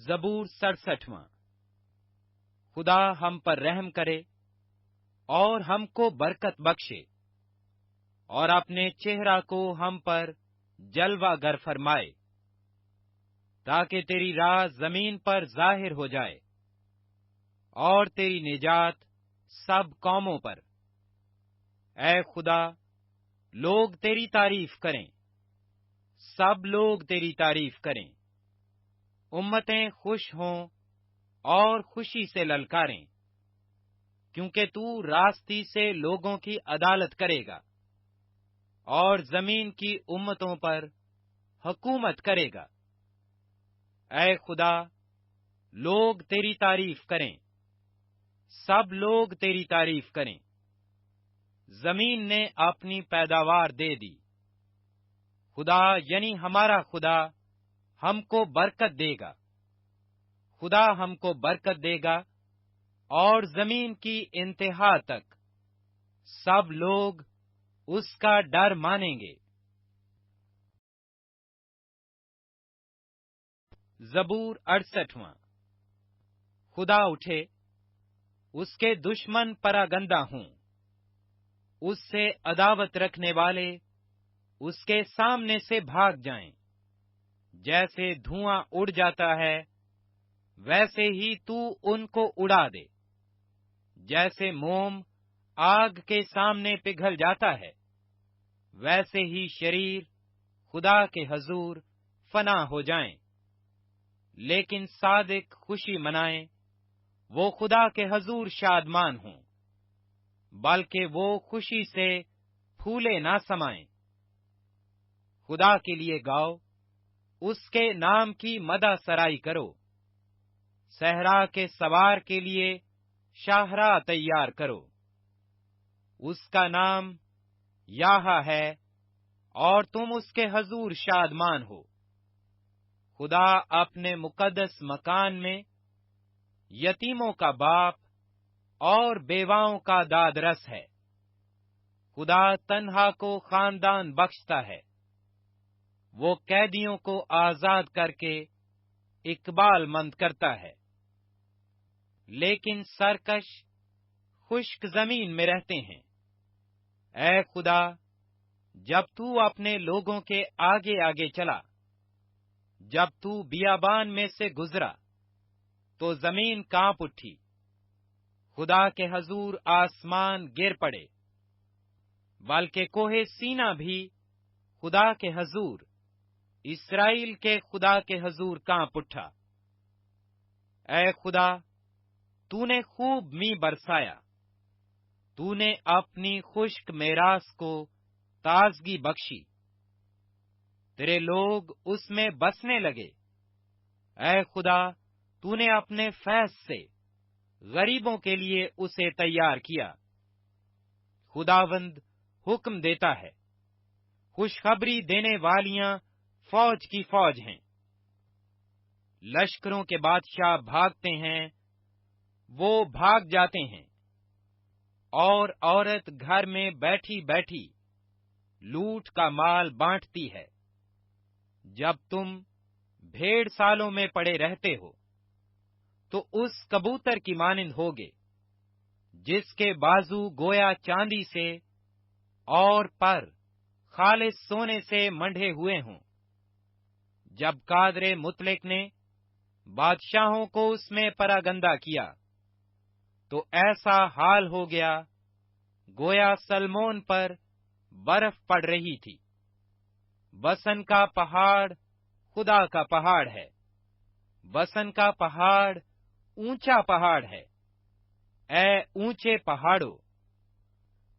زبور 67۔ خدا ہم پر رحم کرے اور ہم کو برکت بخشے، اور اپنے چہرہ کو ہم پر جلوہ گر فرمائے، تاکہ تیری راہ زمین پر ظاہر ہو جائے اور تیری نجات سب قوموں پر۔ اے خدا، لوگ تیری تعریف کریں، سب لوگ تیری تعریف کریں، امتیں خوش ہوں اور خوشی سے للکاریں، کیونکہ تو راستی سے لوگوں کی عدالت کرے گا اور زمین کی امتوں پر حکومت کرے گا۔ اے خدا، لوگ تیری تعریف کریں، سب لوگ تیری تعریف کریں۔ زمین نے اپنی پیداوار دے دی، خدا یعنی ہمارا خدا ہم کو برکت دے گا۔ خدا ہم کو برکت دے گا اور زمین کی انتہا تک سب لوگ اس کا ڈر مانیں گے۔ زبور 68۔ خدا اٹھے، اس کے دشمن پراگندہ ہوں، اس سے عداوت رکھنے والے اس کے سامنے سے بھاگ جائیں۔ جیسے دھواں اڑ جاتا ہے ویسے ہی تو ان کو اڑا دے، جیسے موم آگ کے سامنے پگھل جاتا ہے ویسے ہی شریر خدا کے حضور فنا ہو جائیں۔ لیکن صادق خوشی منائیں، وہ خدا کے حضور شادمان ہوں، بلکہ وہ خوشی سے پھولے نہ سمائیں۔ خدا کے لیے گاؤ، اس کے نام کی مدح سرائی کرو، صحرا کے سوار کے لیے شاہراہ تیار کرو۔ اس کا نام یاہا ہے اور تم اس کے حضور شادمان ہو۔ خدا اپنے مقدس مکان میں یتیموں کا باپ اور بیواؤں کا دادرس ہے۔ خدا تنہا کو خاندان بخشتا ہے، وہ قیدیوں کو آزاد کر کے اقبال مند کرتا ہے۔ لیکن سرکش خشک زمین میں رہتے ہیں۔ اے خدا، جب تو اپنے لوگوں کے آگے آگے چلا، جب تو بیابان میں سے گزرا تو زمین کانپ اٹھی۔ خدا کے حضور آسمان گر پڑے، بلکہ کوہ سینا بھی خدا کے حضور، اسرائیل کے خدا کے حضور کانپ اٹھا۔ اے خدا، تو نے خوب می برسایا، تو نے اپنی خشک میراث کو تازگی بخشی، تیرے لوگ اس میں بسنے لگے۔ اے خدا، تو نے اپنے فیض سے غریبوں کے لیے اسے تیار کیا۔ خداوند حکم دیتا ہے، خوشخبری دینے والیاں فوج کی فوج ہیں۔ لشکروں کے بادشاہ بھاگتے ہیں، وہ بھاگ جاتے ہیں، اور عورت گھر میں بیٹھی بیٹھی لوٹ کا مال بانٹتی ہے۔ جب تم بھیڑ سالوں میں پڑے رہتے ہو تو اس کبوتر کی مانند ہوگے جس کے بازو گویا چاندی سے اور پر خالص سونے سے منڈے ہوئے ہوں۔ جب قادر مطلق نے بادشاہوں کو اس میں پراگندہ کیا تو ایسا حال ہو گیا گویا سلمون پر برف پڑ رہی تھی۔ بسن کا پہاڑ خدا کا پہاڑ ہے، بسن کا پہاڑ اونچا پہاڑ ہے۔ اے اونچے پہاڑوں،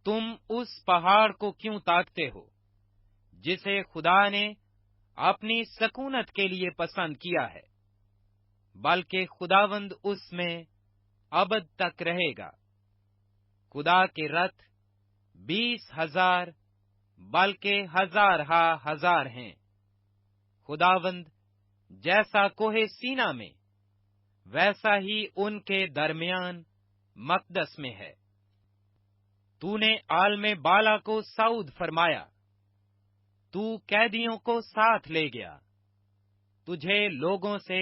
تم اس پہاڑ کو کیوں تاکتے ہو جسے خدا نے اپنی سکونت کے لیے پسند کیا ہے؟ بلکہ خداوند اس میں ابد تک رہے گا۔ خدا کے رتھ 20,000 بلکہ ہزارہا ہزار ہیں۔ خداوند جیسا کوہ سینا میں ویسا ہی ان کے درمیان مقدس میں ہے۔ تو نے عالم بالا کو صعود فرمایا، تو قیدیوں کو ساتھ لے گیا، تجھے لوگوں سے